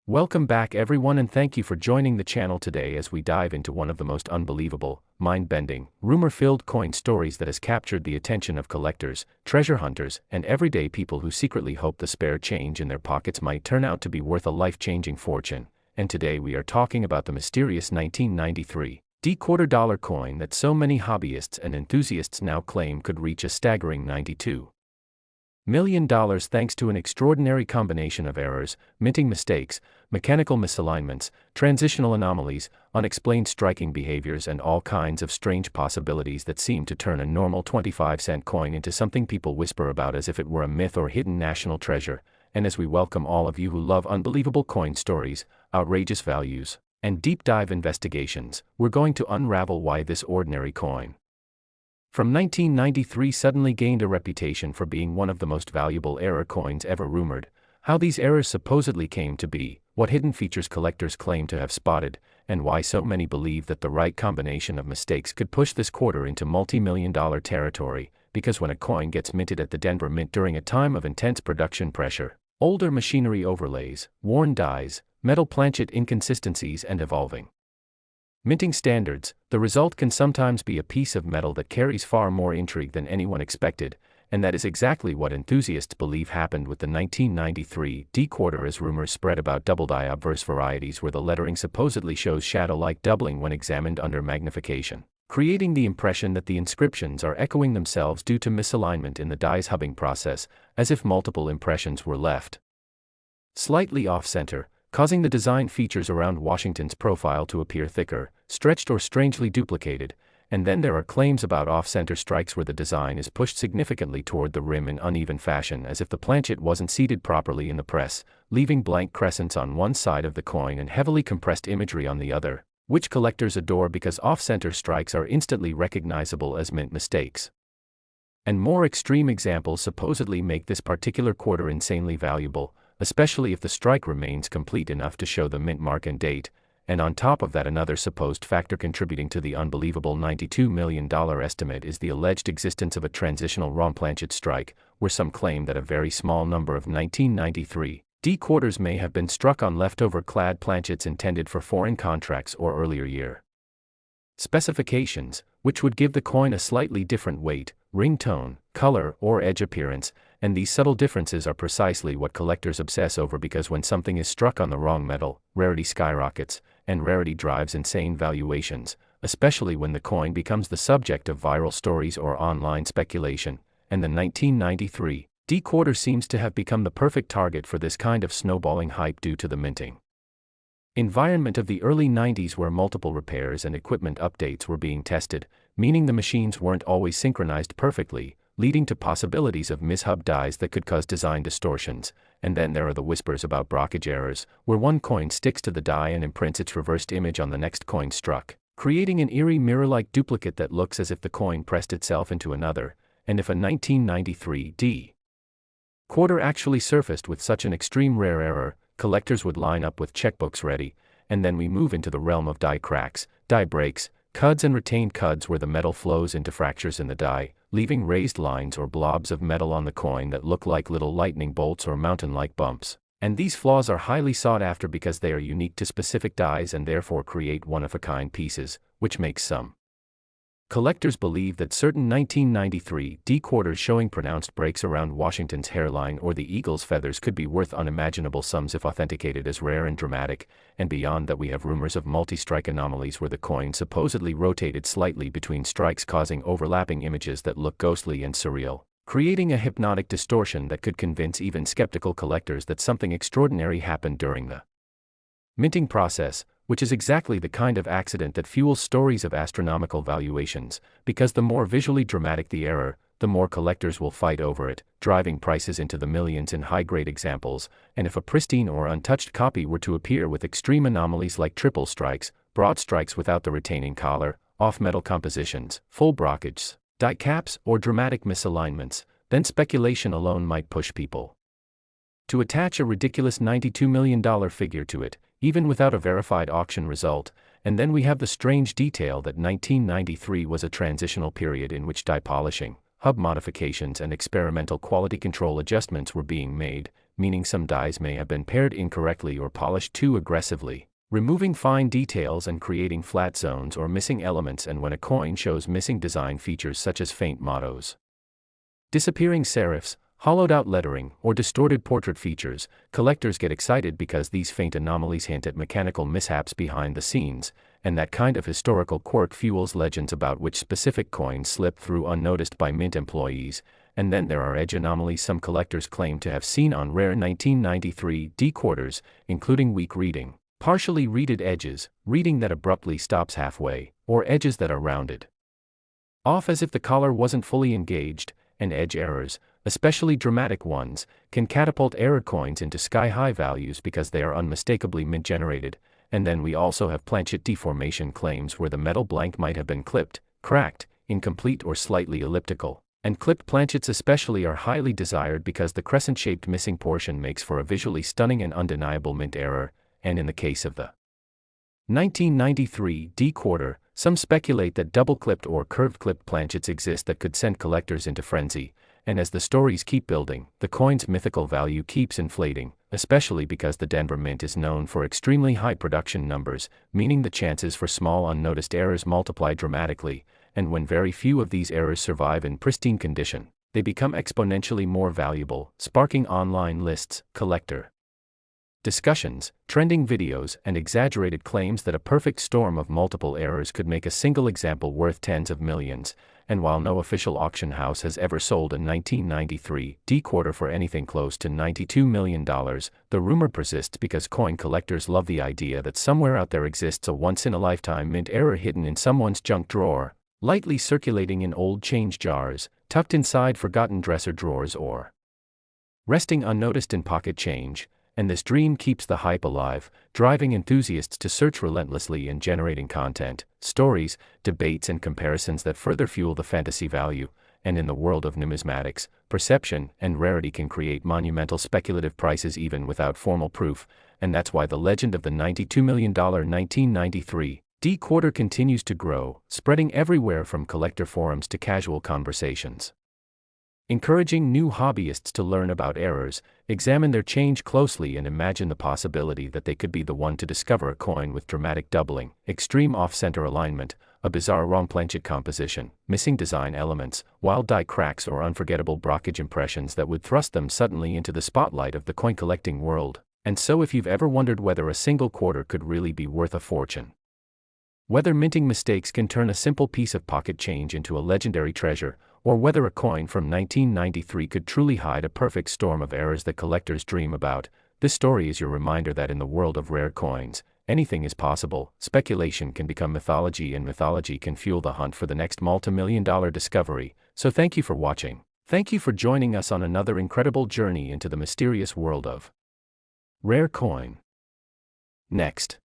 Welcome back everyone, and thank you for joining the channel today as we dive into one of the most unbelievable, mind-bending, rumor-filled coin stories that has captured the attention of collectors, treasure hunters, and everyday people who secretly hope the spare change in their pockets might turn out to be worth a life-changing fortune. And today we are talking about the mysterious 1993 quarter dollar coin that so many hobbyists and enthusiasts now claim could reach a staggering $92 million thanks to an extraordinary combination of errors, minting mistakes, mechanical misalignments, transitional anomalies, unexplained striking behaviors, and all kinds of strange possibilities that seem to turn a normal 25-cent coin into something people whisper about as if it were a myth or hidden national treasure. And as we welcome all of you who love unbelievable coin stories, outrageous values, and deep dive investigations, we're going to unravel why this ordinary coin from 1993 suddenly gained a reputation for being one of the most valuable error coins ever rumored, how these errors supposedly came to be, what hidden features collectors claim to have spotted, and why so many believe that the right combination of mistakes could push this quarter into multi-million-dollar territory. Because when a coin gets minted at the Denver Mint during a time of intense production pressure, older machinery overlays, worn dies, metal planchet inconsistencies, and evolving minting standards, the result can sometimes be a piece of metal that carries far more intrigue than anyone expected, and that is exactly what enthusiasts believe happened with the 1993 quarter, as rumors spread about double-die obverse varieties where the lettering supposedly shows shadow-like doubling when examined under magnification, creating the impression that the inscriptions are echoing themselves due to misalignment in the die's hubbing process, as if multiple impressions were left slightly off-center, causing the design features around Washington's profile to appear thicker, stretched, or strangely duplicated. And then there are claims about off-center strikes where the design is pushed significantly toward the rim in uneven fashion, as if the planchet wasn't seated properly in the press, leaving blank crescents on one side of the coin and heavily compressed imagery on the other, which collectors adore because off-center strikes are instantly recognizable as mint mistakes. And more extreme examples supposedly make this particular quarter insanely valuable, especially if the strike remains complete enough to show the mint mark and date. And on top of that, another supposed factor contributing to the unbelievable $92 million estimate is the alleged existence of a transitional wrong planchet strike, where some claim that a very small number of 1993 quarters may have been struck on leftover clad planchets intended for foreign contracts or earlier year specifications, which would give the coin a slightly different weight, ring tone, color, or edge appearance. And these subtle differences are precisely what collectors obsess over, because when something is struck on the wrong metal, rarity skyrockets, and rarity drives insane valuations, especially when the coin becomes the subject of viral stories or online speculation. And the 1993 quarter seems to have become the perfect target for this kind of snowballing hype due to the minting environment of the early 90s, where multiple repairs and equipment updates were being tested, meaning the machines weren't always synchronized perfectly, leading to possibilities of mishub dies that could cause design distortions. And then there are the whispers about blockage errors, where one coin sticks to the die and imprints its reversed image on the next coin struck, creating an eerie mirror-like duplicate that looks as if the coin pressed itself into another. And if a 1993 quarter actually surfaced with such an extreme rare error, collectors would line up with checkbooks ready. And then we move into the realm of die cracks, die breaks, cuds, and retained cuds, where the metal flows into fractures in the die, leaving raised lines or blobs of metal on the coin that look like little lightning bolts or mountain-like bumps. And these flaws are highly sought after because they are unique to specific dies and therefore create one-of-a-kind pieces, which makes some collectors believe that certain 1993 quarters showing pronounced breaks around Washington's hairline or the eagle's feathers could be worth unimaginable sums if authenticated as rare and dramatic. And beyond that, we have rumors of multi-strike anomalies where the coin supposedly rotated slightly between strikes, causing overlapping images that look ghostly and surreal, creating a hypnotic distortion that could convince even skeptical collectors that something extraordinary happened during the minting process, which is exactly the kind of accident that fuels stories of astronomical valuations, because the more visually dramatic the error, the more collectors will fight over it, driving prices into the millions in high-grade examples. And if a pristine or untouched copy were to appear with extreme anomalies like triple strikes, broad strikes without the retaining collar, off-metal compositions, full brockages, die caps, or dramatic misalignments, then speculation alone might push people to attach a ridiculous $92 million figure to it, even without a verified auction result. And then we have the strange detail that 1993 was a transitional period in which die polishing, hub modifications, and experimental quality control adjustments were being made, meaning some dies may have been paired incorrectly or polished too aggressively, removing fine details and creating flat zones or missing elements, and when a coin shows missing design features such as faint mottos, disappearing serifs, hollowed-out lettering, or distorted portrait features, collectors get excited because these faint anomalies hint at mechanical mishaps behind the scenes, and that kind of historical quirk fuels legends about which specific coins slip through unnoticed by mint employees. And then there are edge anomalies some collectors claim to have seen on rare 1993 D quarters, including weak reading, partially reeded edges, reading that abruptly stops halfway, or edges that are rounded off as if the collar wasn't fully engaged, and edge errors, especially dramatic ones, can catapult error coins into sky-high values because they are unmistakably mint-generated. And then we also have planchet deformation claims where the metal blank might have been clipped, cracked, incomplete, or slightly elliptical. And clipped planchets especially are highly desired because the crescent-shaped missing portion makes for a visually stunning and undeniable mint error. And in the case of the 1993 D quarter, some speculate that double-clipped or curved-clipped planchets exist that could send collectors into frenzy, and as the stories keep building, the coin's mythical value keeps inflating, especially because the Denver Mint is known for extremely high production numbers, meaning the chances for small unnoticed errors multiply dramatically, and when very few of these errors survive in pristine condition, they become exponentially more valuable, sparking online lists, collector discussions, trending videos, and exaggerated claims that a perfect storm of multiple errors could make a single example worth tens of millions. And while no official auction house has ever sold a 1993 D quarter for anything close to $92 million, the rumor persists because coin collectors love the idea that somewhere out there exists a once-in-a-lifetime mint error hidden in someone's junk drawer, lightly circulating in old change jars, tucked inside forgotten dresser drawers, or resting unnoticed in pocket change. And this dream keeps the hype alive, driving enthusiasts to search relentlessly and generating content, stories, debates, and comparisons that further fuel the fantasy value. And in the world of numismatics, perception and rarity can create monumental speculative prices even without formal proof, and that's why the legend of the $92 million 1993 D quarter continues to grow, spreading everywhere from collector forums to casual conversations. Encouraging new hobbyists to learn about errors, examine their change closely, and imagine the possibility that they could be the one to discover a coin with dramatic doubling, extreme off-center alignment, a bizarre wrong planchet composition, missing design elements, wild die cracks, or unforgettable brockage impressions that would thrust them suddenly into the spotlight of the coin collecting world. And so if you've ever wondered whether a single quarter could really be worth a fortune, whether minting mistakes can turn a simple piece of pocket change into a legendary treasure, or whether a coin from 1993 could truly hide a perfect storm of errors that collectors dream about, this story is your reminder that in the world of rare coins, anything is possible. Speculation can become mythology, and mythology can fuel the hunt for the next multi-million-dollar discovery. So thank you for watching. Thank you for joining us on another incredible journey into the mysterious world of rare coin. Next,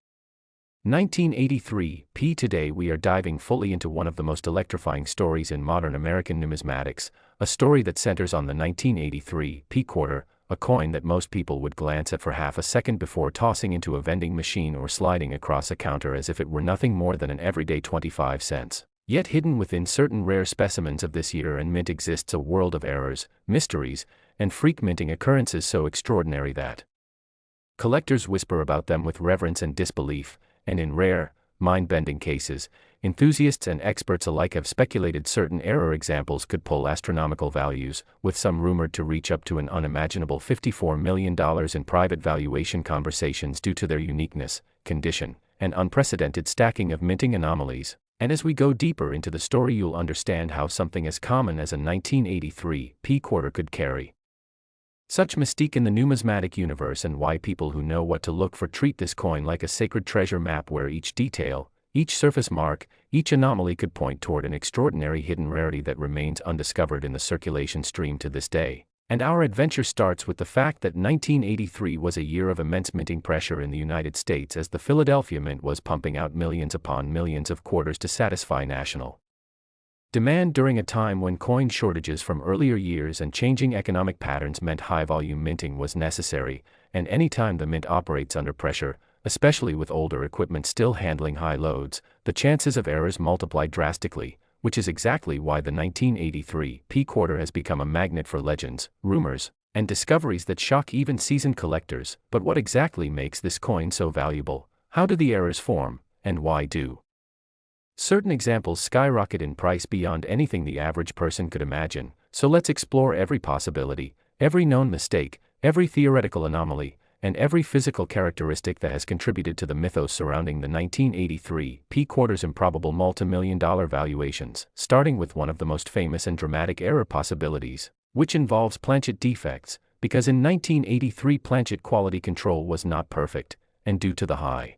1983 P. Today we are diving fully into one of the most electrifying stories in modern American numismatics, a story that centers on the 1983 P quarter, a coin that most people would glance at for half a second before tossing into a vending machine or sliding across a counter as if it were nothing more than an everyday 25 cents. Yet hidden within certain rare specimens of this year and mint exists a world of errors, mysteries, and freak minting occurrences so extraordinary that collectors whisper about them with reverence and disbelief. And in rare, mind-bending cases, enthusiasts and experts alike have speculated certain error examples could pull astronomical values, with some rumored to reach up to an unimaginable $54 million in private valuation conversations due to their uniqueness, condition, and unprecedented stacking of minting anomalies. And as we go deeper into the story, you'll understand how something as common as a 1983 P quarter could carry such mystique in the numismatic universe, and why people who know what to look for treat this coin like a sacred treasure map where each detail, each surface mark, each anomaly could point toward an extraordinary hidden rarity that remains undiscovered in the circulation stream to this day. And our adventure starts with the fact that 1983 was a year of immense minting pressure in the United States, as the Philadelphia Mint was pumping out millions upon millions of quarters to satisfy national demand during a time when coin shortages from earlier years and changing economic patterns meant high-volume minting was necessary. And anytime the mint operates under pressure, especially with older equipment still handling high loads, the chances of errors multiply drastically, which is exactly why the 1983 P quarter has become a magnet for legends, rumors, And discoveries that shock even seasoned collectors. But what exactly makes this coin so valuable? How do the errors form, and why do certain examples skyrocket in price beyond anything the average person could imagine? So let's explore every possibility, every known mistake, every theoretical anomaly, and every physical characteristic that has contributed to the mythos surrounding the 1983 P-Quarter's improbable multi-million-dollar valuations, starting with one of the most famous and dramatic error possibilities, which involves planchet defects, because in 1983 planchet quality control was not perfect, and due to the high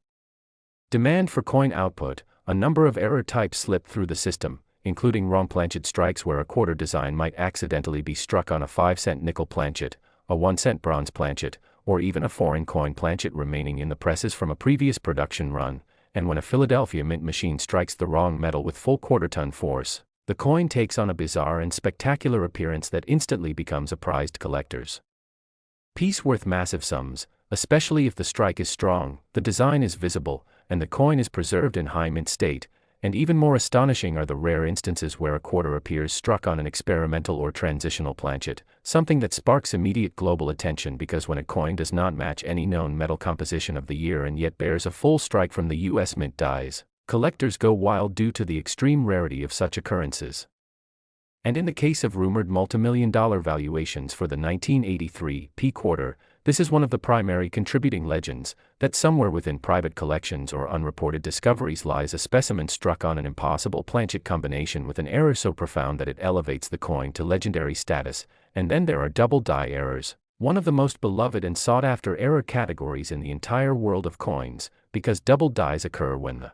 demand for coin output, a number of error types slipped through the system, including wrong planchet strikes where a quarter design might accidentally be struck on a 5-cent nickel planchet, a 1-cent bronze planchet, or even a foreign coin planchet remaining in the presses from a previous production run, and when a Philadelphia mint machine strikes the wrong metal with full quarter-ton force, the coin takes on a bizarre and spectacular appearance that instantly becomes a prized collector's piece worth massive sums, especially if the strike is strong, the design is visible, and the coin is preserved in high mint state. And even more astonishing are the rare instances where a quarter appears struck on an experimental or transitional planchet, something that sparks immediate global attention because when a coin does not match any known metal composition of the year and yet bears a full strike from the US Mint dies, collectors go wild due to the extreme rarity of such occurrences. And in the case of rumored multimillion-dollar valuations for the 1983 P-Quarter, this is one of the primary contributing legends, that somewhere within private collections or unreported discoveries lies a specimen struck on an impossible planchet combination with an error so profound that it elevates the coin to legendary status. And then there are double die errors, one of the most beloved and sought-after error categories in the entire world of coins, because double dies occur when the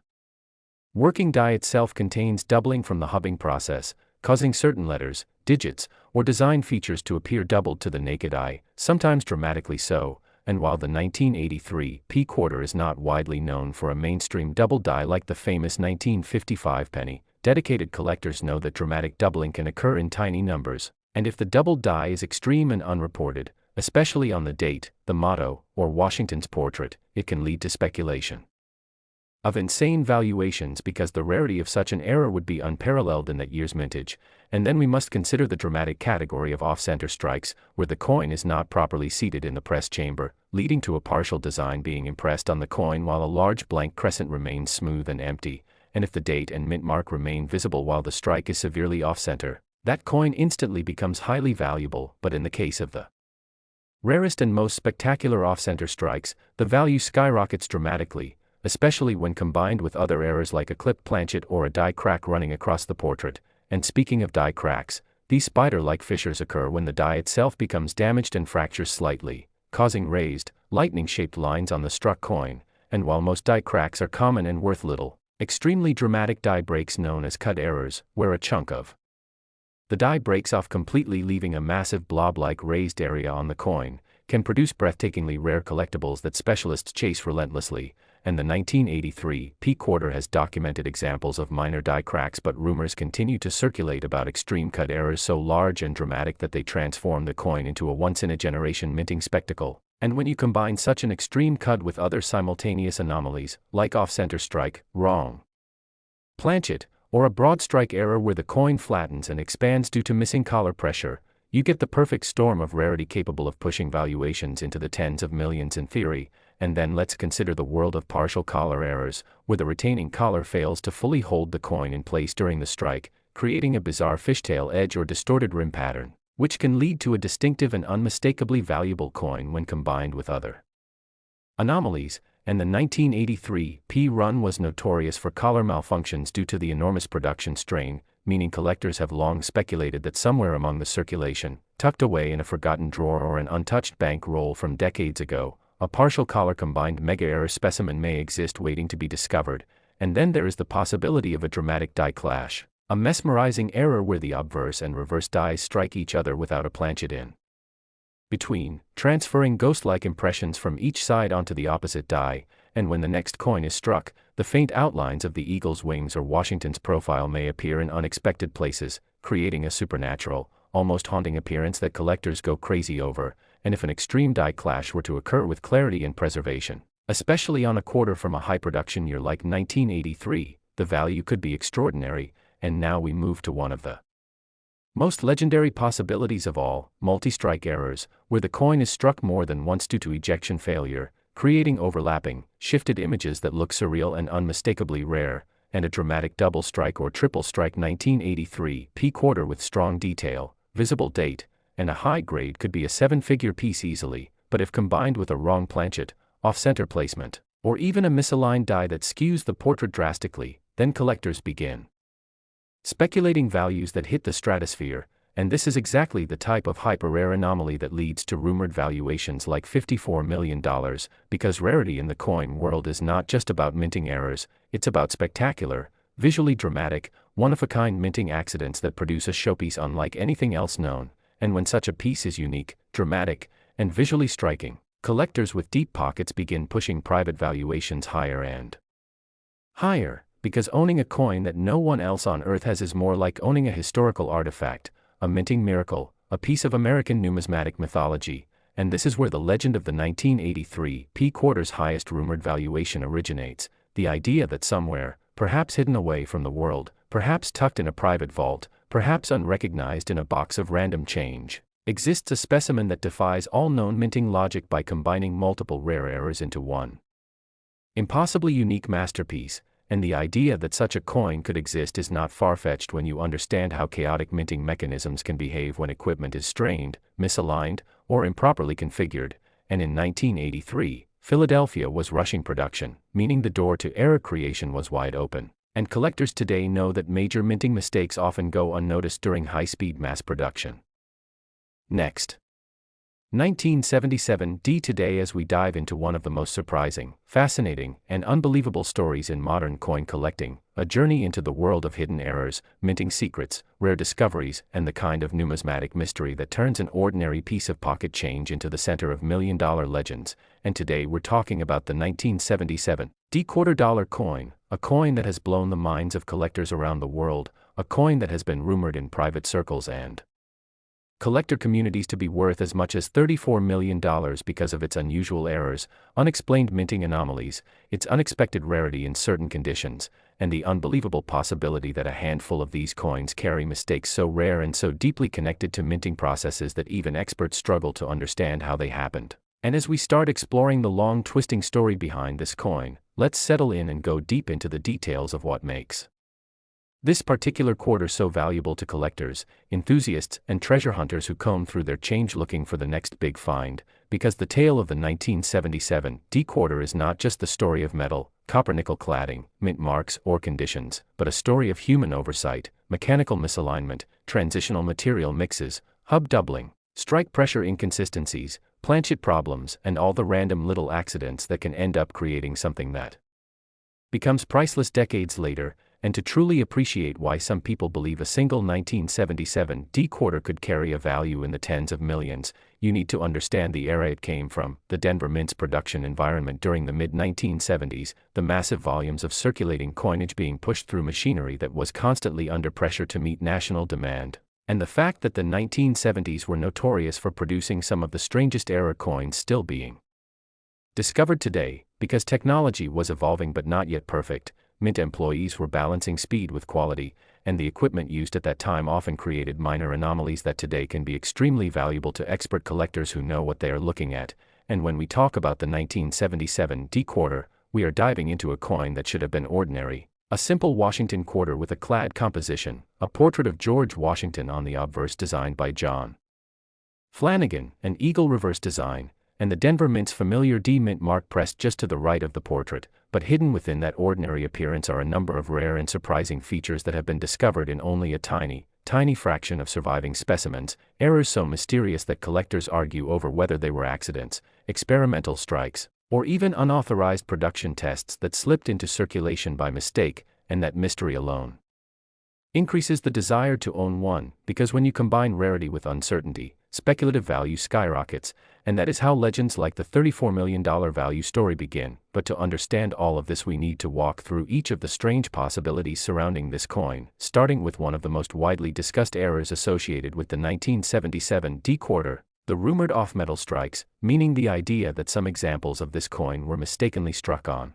working die itself contains doubling from the hubbing process, causing certain letters, digits, or design features to appear doubled to the naked eye, sometimes dramatically so. And while the 1983 P-Quarter is not widely known for a mainstream double die like the famous 1955 penny, dedicated collectors know that dramatic doubling can occur in tiny numbers, and if the double die is extreme and unreported, especially on the date, the motto, or Washington's portrait, it can lead to speculation of insane valuations because the rarity of such an error would be unparalleled in that year's mintage. And then we must consider the dramatic category of off-center strikes, where the coin is not properly seated in the press chamber, leading to a partial design being impressed on the coin while a large blank crescent remains smooth and empty, and if the date and mint mark remain visible while the strike is severely off-center, that coin instantly becomes highly valuable. But in the case of the rarest and most spectacular off-center strikes, the value skyrockets dramatically, especially when combined with other errors like a clipped planchet or a die crack running across the portrait. And speaking of die cracks, these spider-like fissures occur when the die itself becomes damaged and fractures slightly, causing raised, lightning-shaped lines on the struck coin. And while most die cracks are common and worth little, extremely dramatic die breaks known as cut errors, where a chunk of the die breaks off completely leaving a massive blob-like raised area on the coin, can produce breathtakingly rare collectibles that specialists chase relentlessly. And the 1983 P-Quarter has documented examples of minor die cracks, but rumors continue to circulate about extreme cut errors so large and dramatic that they transform the coin into a once-in-a-generation minting spectacle. And when you combine such an extreme cut with other simultaneous anomalies, like off-center strike, wrong planchet, or a broad strike error where the coin flattens and expands due to missing collar pressure, you get the perfect storm of rarity capable of pushing valuations into the tens of millions in theory. And then let's consider the world of partial collar errors, where the retaining collar fails to fully hold the coin in place during the strike, creating a bizarre fishtail edge or distorted rim pattern, which can lead to a distinctive and unmistakably valuable coin when combined with other anomalies. And the 1983 P run was notorious for collar malfunctions due to the enormous production strain, meaning collectors have long speculated that somewhere among the circulation, tucked away in a forgotten drawer or an untouched bank roll from decades ago, a partial collar combined mega error specimen may exist waiting to be discovered. And then there is the possibility of a dramatic die clash, a mesmerizing error where the obverse and reverse dies strike each other without a planchet in between, transferring ghost-like impressions from each side onto the opposite die. And when the next coin is struck, the faint outlines of the eagle's wings or Washington's profile may appear in unexpected places, creating a supernatural, almost haunting appearance that collectors go crazy over. And if an extreme die clash were to occur with clarity and preservation, especially on a quarter from a high production year like 1983, the value could be extraordinary. And now we move to one of the Most legendary possibilities of all, multi-strike errors, where the coin is struck more than once due to ejection failure, creating overlapping, shifted images that look surreal and unmistakably rare, and a dramatic double strike or triple strike 1983 P-quarter with strong detail, visible date, and a high grade could be a seven-figure piece easily, but if combined with a wrong planchet, off-center placement, or even a misaligned die that skews the portrait drastically, then collectors begin speculating values that hit the stratosphere, and this is exactly the type of hyper-rare anomaly that leads to rumored valuations like $54 million, because rarity in the coin world is not just about minting errors, it's about spectacular, visually dramatic, one-of-a-kind minting accidents that produce a showpiece unlike anything else known, and when such a piece is unique, dramatic, and visually striking, collectors with deep pockets begin pushing private valuations higher and higher. Because owning a coin that no one else on Earth has is more like owning a historical artifact, a minting miracle, a piece of American numismatic mythology, and this is where the legend of the 1983 P-quarter's highest rumored valuation originates, the idea that somewhere, perhaps hidden away from the world, perhaps tucked in a private vault, perhaps unrecognized in a box of random change, exists a specimen that defies all known minting logic by combining multiple rare errors into one impossibly unique masterpiece. And the idea that such a coin could exist is not far-fetched when you understand how chaotic minting mechanisms can behave when equipment is strained, misaligned, or improperly configured, and in 1983, Philadelphia was rushing production, meaning the door to error creation was wide open, and collectors today know that major minting mistakes often go unnoticed during high-speed mass production. Next. 1977 D today as we dive into one of the most surprising, fascinating, and unbelievable stories in modern coin collecting, a journey into the world of hidden errors, minting secrets, rare discoveries, and the kind of numismatic mystery that turns an ordinary piece of pocket change into the center of million-dollar legends, and today we're talking about the 1977 D quarter-dollar coin, a coin that has blown the minds of collectors around the world, a coin that has been rumored in private circles and collector communities to be worth as much as $34 million because of its unusual errors, unexplained minting anomalies, its unexpected rarity in certain conditions, and the unbelievable possibility that a handful of these coins carry mistakes so rare and so deeply connected to minting processes that even experts struggle to understand how they happened. And as we start exploring the long twisting story behind this coin, let's settle in and go deep into the details of what makes this particular quarter so valuable to collectors, enthusiasts, and treasure hunters who comb through their change looking for the next big find, because the tale of the 1977 D quarter is not just the story of metal, copper-nickel cladding, mint marks, or conditions, but a story of human oversight, mechanical misalignment, transitional material mixes, hub doubling, strike pressure inconsistencies, planchet problems, and all the random little accidents that can end up creating something that becomes priceless decades later. And to truly appreciate why some people believe a single 1977 D quarter could carry a value in the tens of millions, you need to understand the era it came from, the Denver Mint's production environment during the mid-1970s, the massive volumes of circulating coinage being pushed through machinery that was constantly under pressure to meet national demand, and the fact that the 1970s were notorious for producing some of the strangest error coins still being discovered today, because technology was evolving but not yet perfect. Mint employees were balancing speed with quality, and the equipment used at that time often created minor anomalies that today can be extremely valuable to expert collectors who know what they are looking at. And when we talk about the 1977 D quarter, we are diving into a coin that should have been ordinary, a simple Washington quarter with a clad composition, a portrait of George Washington on the obverse designed by John Flanagan, an eagle reverse design, and the Denver Mint's familiar D mint mark pressed just to the right of the portrait, but hidden within that ordinary appearance are a number of rare and surprising features that have been discovered in only a tiny fraction of surviving specimens, errors so mysterious that collectors argue over whether they were accidents, experimental strikes, or even unauthorized production tests that slipped into circulation by mistake, and that mystery alone increases the desire to own one, because when you combine rarity with uncertainty, speculative value skyrockets, and that is how legends like the $34 million value story begin. But to understand all of this, we need to walk through each of the strange possibilities surrounding this coin, starting with one of the most widely discussed errors associated with the 1977 D quarter, the rumored off-metal strikes, meaning the idea that some examples of this coin were mistakenly struck on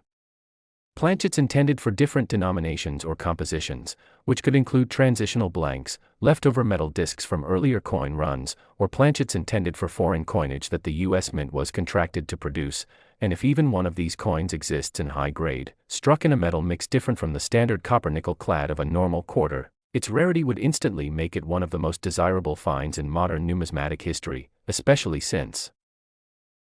planchets intended for different denominations or compositions, which could include transitional blanks, leftover metal discs from earlier coin runs, or planchets intended for foreign coinage that the U.S. Mint was contracted to produce, and if even one of these coins exists in high grade, struck in a metal mix different from the standard copper-nickel clad of a normal quarter, its rarity would instantly make it one of the most desirable finds in modern numismatic history, especially since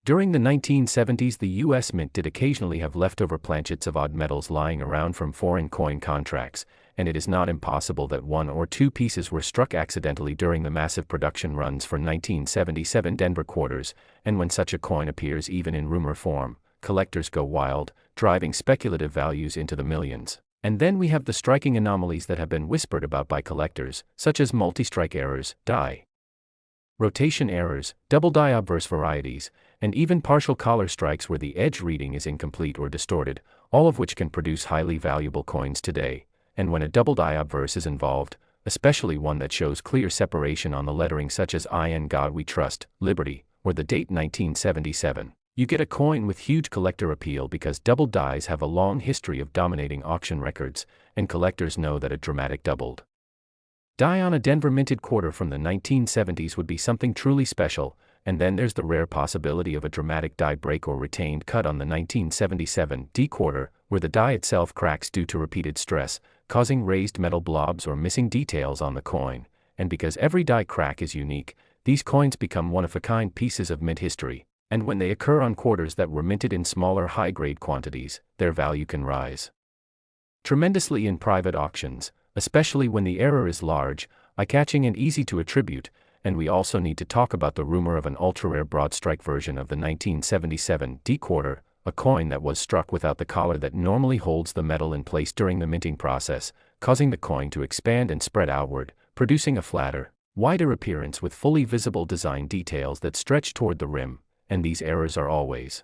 during the 1970s the U.S. Mint did occasionally have leftover planchets of odd metals lying around from foreign coin contracts, and it is not impossible that one or two pieces were struck accidentally during the massive production runs for 1977 Denver quarters, and when such a coin appears even in rumor form, collectors go wild, driving speculative values into the millions. And then we have the striking anomalies that have been whispered about by collectors, such as multi-strike errors, die rotation errors, double die obverse varieties, and even partial collar strikes where the edge reading is incomplete or distorted, all of which can produce highly valuable coins today. And when a double die obverse is involved, especially one that shows clear separation on the lettering such as I in God We Trust, Liberty, or the date 1977, you get a coin with huge collector appeal because double dies have a long history of dominating auction records, and collectors know that a dramatic doubled die on a Denver minted quarter from the 1970s would be something truly special, and then there's the rare possibility of a dramatic die break or retained cut on the 1977 D quarter, where the die itself cracks due to repeated stress, causing raised metal blobs or missing details on the coin, and because every die crack is unique, these coins become one-of-a-kind pieces of mint history, and when they occur on quarters that were minted in smaller high-grade quantities, their value can rise tremendously in private auctions, especially when the error is large, eye-catching and easy to attribute. And we also need to talk about the rumor of an ultra-rare broad strike version of the 1977 D quarter, a coin that was struck without the collar that normally holds the metal in place during the minting process, causing the coin to expand and spread outward, producing a flatter, wider appearance with fully visible design details that stretch toward the rim, and these errors are always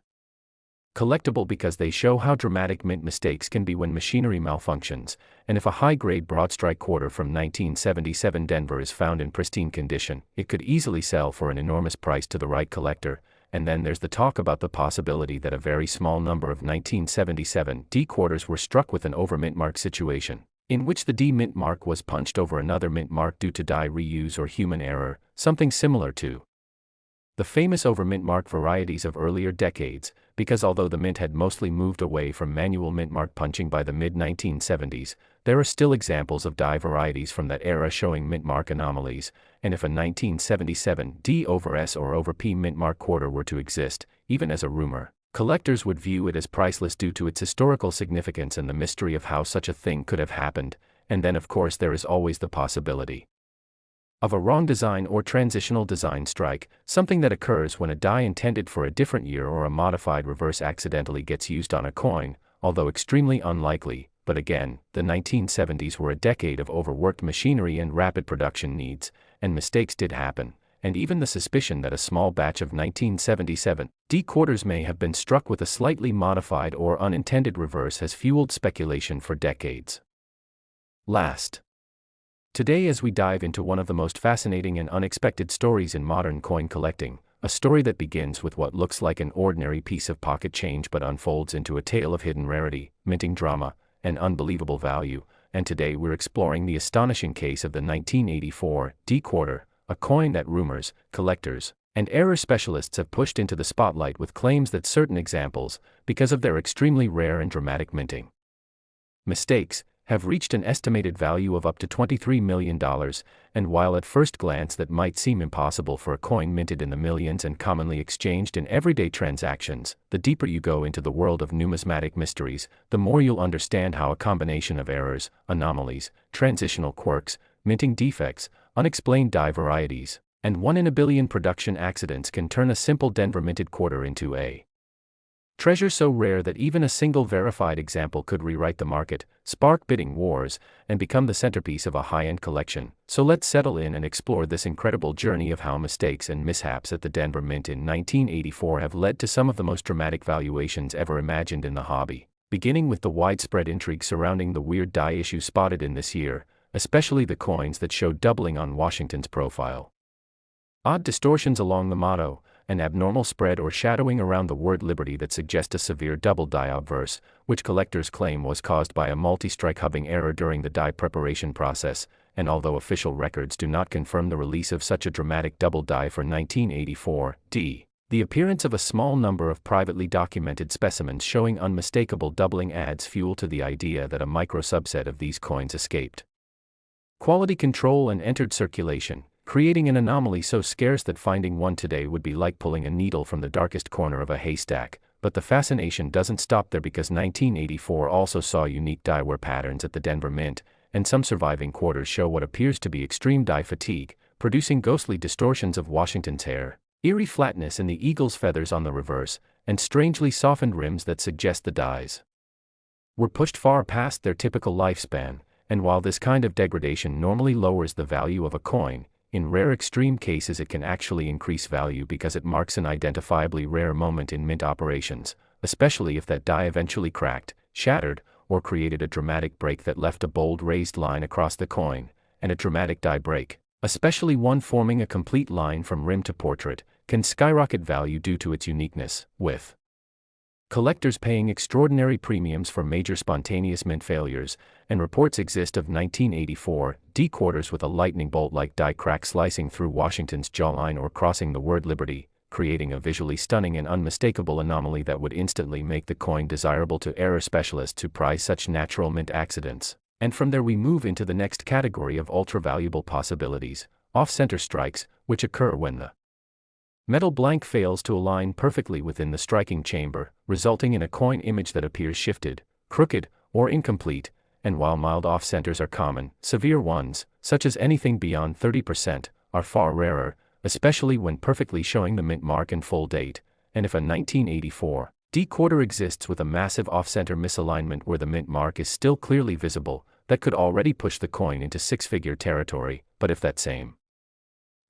collectible because they show how dramatic mint mistakes can be when machinery malfunctions, and if a high-grade broad strike quarter from 1977 Denver is found in pristine condition, it could easily sell for an enormous price to the right collector. And then there's the talk about the possibility that a very small number of 1977 D quarters were struck with an over-mint mark situation, in which the D mint mark was punched over another mint mark due to die reuse or human error, something similar to the famous over-mint mark varieties of earlier decades, because although the mint had mostly moved away from manual mint mark punching by the mid-1970s, there are still examples of die varieties from that era showing mint mark anomalies, and if a 1977 D over S or over P mint mark quarter were to exist, even as a rumor, collectors would view it as priceless due to its historical significance and the mystery of how such a thing could have happened. And then of course there is always the possibility of a wrong design or transitional design strike, something that occurs when a die intended for a different year or a modified reverse accidentally gets used on a coin, although extremely unlikely. But again, the 1970s were a decade of overworked machinery and rapid production needs, and mistakes did happen, and even the suspicion that a small batch of 1977 D quarters may have been struck with a slightly modified or unintended reverse has fueled speculation for decades. Today, as we dive into one of the most fascinating and unexpected stories in modern coin collecting, a story that begins with what looks like an ordinary piece of pocket change but unfolds into a tale of hidden rarity, minting drama, and unbelievable value, and today we're exploring the astonishing case of the 1984 D quarter, a coin that rumors, collectors, and error specialists have pushed into the spotlight with claims that certain examples, because of their extremely rare and dramatic minting mistakes, have reached an estimated value of up to $23 million, and while at first glance that might seem impossible for a coin minted in the millions and commonly exchanged in everyday transactions, the deeper you go into the world of numismatic mysteries, the more you'll understand how a combination of errors, anomalies, transitional quirks, minting defects, unexplained die varieties, and 1 in a billion production accidents can turn a simple Denver minted quarter into a treasure so rare that even a single verified example could rewrite the market, spark bidding wars, and become the centerpiece of a high-end collection. So let's settle in and explore this incredible journey of how mistakes and mishaps at the Denver Mint in 1984 have led to some of the most dramatic valuations ever imagined in the hobby, beginning with the widespread intrigue surrounding the weird die issue spotted in this year, especially the coins that showed doubling on Washington's profile, odd distortions along the motto, an abnormal spread or shadowing around the word liberty that suggest a severe double die obverse, which collectors claim was caused by a multi-strike hubbing error during the die preparation process, and although official records do not confirm the release of such a dramatic double die for 1984, the appearance of a small number of privately documented specimens showing unmistakable doubling adds fuel to the idea that a micro-subset of these coins escaped quality control and entered circulation, creating an anomaly so scarce that finding one today would be like pulling a needle from the darkest corner of a haystack. But the fascination doesn't stop there, because 1984 also saw unique die wear patterns at the Denver Mint, and some surviving quarters show what appears to be extreme die fatigue, producing ghostly distortions of Washington's hair, eerie flatness in the eagle's feathers on the reverse, and strangely softened rims that suggest the dies were pushed far past their typical lifespan. And while this kind of degradation normally lowers the value of a coin, in rare extreme cases it can actually increase value because it marks an identifiably rare moment in mint operations, especially if that die eventually cracked, shattered, or created a dramatic break that left a bold raised line across the coin. And a dramatic die break, especially one forming a complete line from rim to portrait, can skyrocket value due to its uniqueness, with collectors paying extraordinary premiums for major spontaneous mint failures, and reports exist of 1984 quarters with a lightning bolt-like die crack slicing through Washington's jawline or crossing the word liberty, creating a visually stunning and unmistakable anomaly that would instantly make the coin desirable to error specialists who prize such natural mint accidents. And from there we move into the next category of ultra-valuable possibilities, off-center strikes, which occur when the metal blank fails to align perfectly within the striking chamber, resulting in a coin image that appears shifted, crooked, or incomplete. And while mild off-centers are common, severe ones, such as anything beyond 30%, are far rarer, especially when perfectly showing the mint mark and full date. And if a 1984 quarter exists with a massive off-center misalignment where the mint mark is still clearly visible, that could already push the coin into six-figure territory. But if that same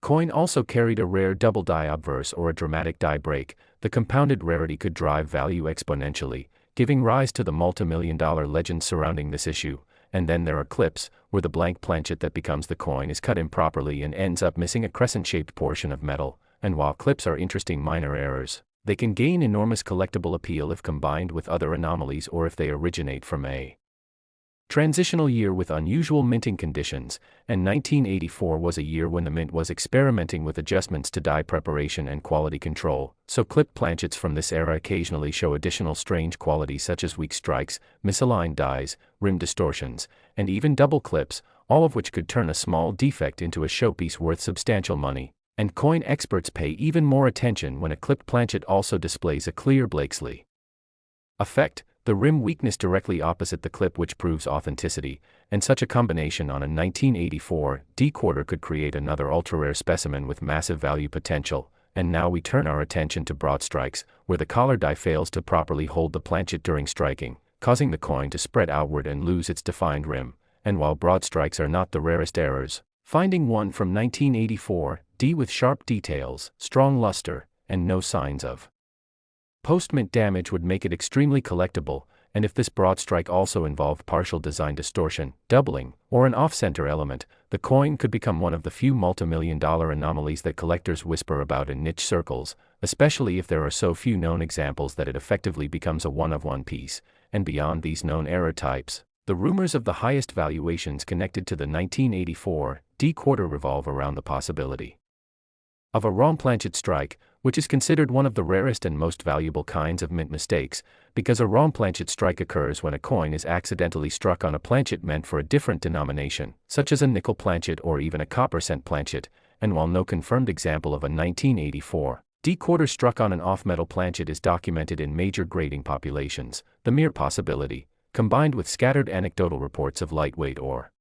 coin also carried a rare double die obverse or a dramatic die break, the compounded rarity could drive value exponentially, giving rise to the multi-million-dollar legends surrounding this issue. And then there are clips, where the blank planchet that becomes the coin is cut improperly and ends up missing a crescent-shaped portion of metal. And while clips are interesting minor errors, they can gain enormous collectible appeal if combined with other anomalies or if they originate from a transitional year with unusual minting conditions. And 1984 was a year when the mint was experimenting with adjustments to die preparation and quality control, so clipped planchets from this era occasionally show additional strange qualities such as weak strikes, misaligned dies, rim distortions, and even double clips, all of which could turn a small defect into a showpiece worth substantial money. And coin experts pay even more attention when a clipped planchet also displays a clear Blakesley effect, the rim weakness directly opposite the clip, which proves authenticity. And such a combination on a 1984 quarter could create another ultra-rare specimen with massive value potential. And now we turn our attention to broad strikes, where the collar die fails to properly hold the planchet during striking, causing the coin to spread outward and lose its defined rim. And while broad strikes are not the rarest errors, finding one from 1984 with sharp details, strong luster, and no signs of post-mint damage would make it extremely collectible. And if this broad strike also involved partial design distortion, doubling, or an off-center element, the coin could become one of the few multi-million-dollar anomalies that collectors whisper about in niche circles, especially if there are so few known examples that it effectively becomes a one-of-one piece. And beyond these known error types, the rumors of the highest valuations connected to the 1984 quarter revolve around the possibility of a wrong planchet strike, which is considered one of the rarest and most valuable kinds of mint mistakes, because a wrong planchet strike occurs when a coin is accidentally struck on a planchet meant for a different denomination, such as a nickel planchet or even a copper cent planchet. And while no confirmed example of a 1984 quarter struck on an off-metal planchet is documented in major grading populations, the mere possibility, combined with scattered anecdotal reports of lightweight or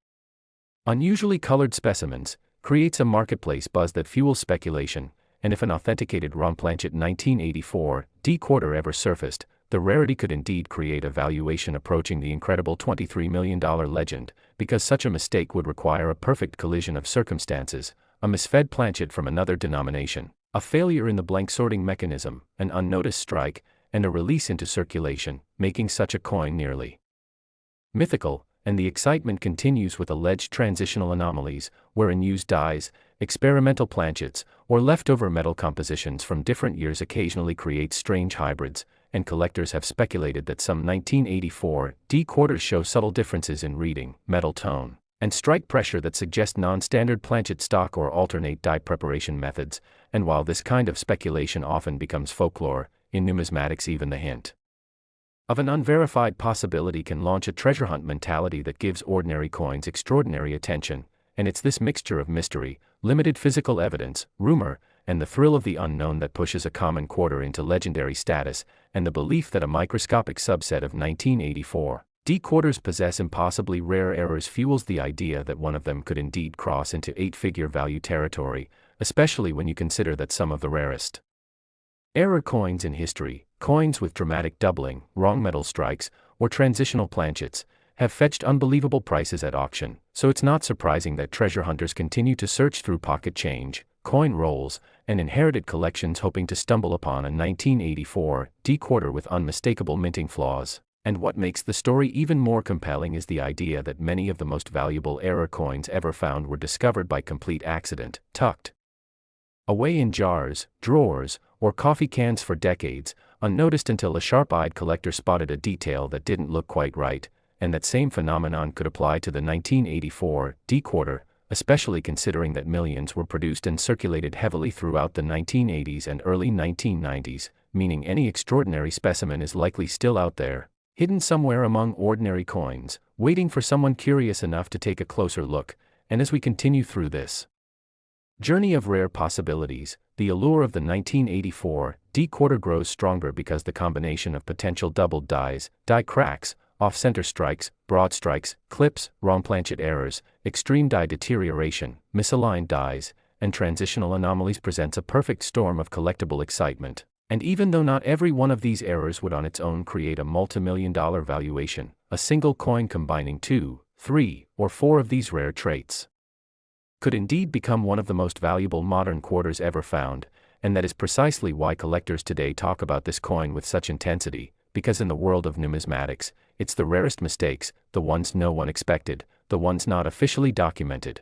unusually colored specimens, creates a marketplace buzz that fuels speculation. And if an authenticated wrong planchet 1984 quarter ever surfaced, the rarity could indeed create a valuation approaching the incredible $23 million legend, because such a mistake would require a perfect collision of circumstances: a misfed planchet from another denomination, a failure in the blank sorting mechanism, an unnoticed strike, and a release into circulation, making such a coin nearly mythical. And the excitement continues with alleged transitional anomalies, wherein used dies, experimental planchets, or leftover metal compositions from different years occasionally create strange hybrids. And collectors have speculated that some 1984 quarters show subtle differences in reading, metal tone, and strike pressure that suggest non-standard planchet stock or alternate die preparation methods, and while this kind of speculation often becomes folklore, in numismatics even the hint of an unverified possibility can launch a treasure hunt mentality that gives ordinary coins extraordinary attention, and it's this mixture of mystery, limited physical evidence, rumor, and the thrill of the unknown that pushes a common quarter into legendary status, and the belief that a microscopic subset of 1984 D quarters possess impossibly rare errors fuels the idea that one of them could indeed cross into eight-figure value territory, especially when you consider that some of the rarest error coins in history, coins with dramatic doubling, wrong metal strikes, or transitional planchets, have fetched unbelievable prices at auction, so it's not surprising that treasure hunters continue to search through pocket change, coin rolls, and inherited collections hoping to stumble upon a 1984 D quarter with unmistakable minting flaws. And what makes the story even more compelling is the idea that many of the most valuable error coins ever found were discovered by complete accident, tucked away in jars, drawers, or coffee cans for decades, unnoticed until a sharp-eyed collector spotted a detail that didn't look quite right, and that same phenomenon could apply to the 1984 D quarter, especially considering that millions were produced and circulated heavily throughout the 1980s and early 1990s, meaning any extraordinary specimen is likely still out there, hidden somewhere among ordinary coins, waiting for someone curious enough to take a closer look. And as we continue through this journey of rare possibilities, the allure of the 1984 D quarter grows stronger because the combination of potential doubled dies, die cracks, off-center strikes, broad strikes, clips, wrong planchet errors, extreme die deterioration, misaligned dies, and transitional anomalies presents a perfect storm of collectible excitement. And even though not every one of these errors would on its own create a multi-million-dollar valuation, a single coin combining 2, 3, or 4 of these rare traits could indeed become one of the most valuable modern quarters ever found, and that is precisely why collectors today talk about this coin with such intensity, because in the world of numismatics, it's the rarest mistakes, the ones no one expected, the ones not officially documented,